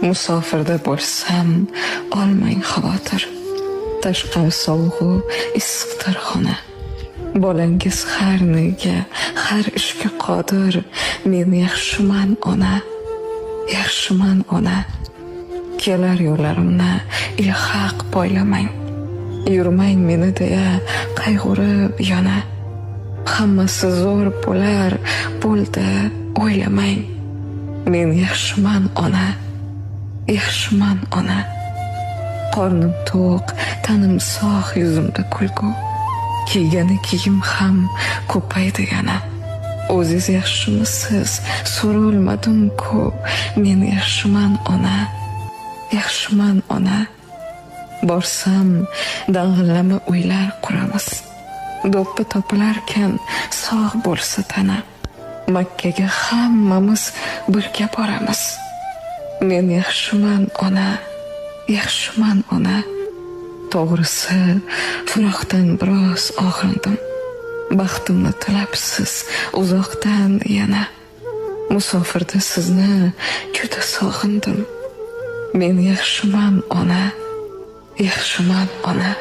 Musofirda bo'lsam olmang xavotir. Tashqi sovg'u issiqdir xona. Bolangiz har nega, har ishga qodir. Men yaxshiman ona, yaxshiman ona. Kelar yo'llarimni ilhaq poylamang. Yurmang meni deya qayg'urib yana. Hammasi zo'r bo'lar, bo'ldi o'ylamang. Men yaxshiman ona, yaxshiman ona. Qornim to'q, tanim sog', yuzimda kulgu. Kiygani kiyim ham ko'paydi yana. O'zingiz yaxshimisiz? So'rolmadim ko'p. Men yaxshiman ona, yaxshiman ona. Borsam dang'illama uylar quramiz. Do'ppi topilarkan sog' bo'lsa tana. Makkaga hammamiz birga boramiz. Men yaxshiman ona, yaxshiman ona. To'g'risi, firoqdan biroz og'rindim. Baxtimni tilabsiz uzoqdan yana. Musofirda sizni juda sog'indim. Men yaxshiman ona, yaxshiman ona.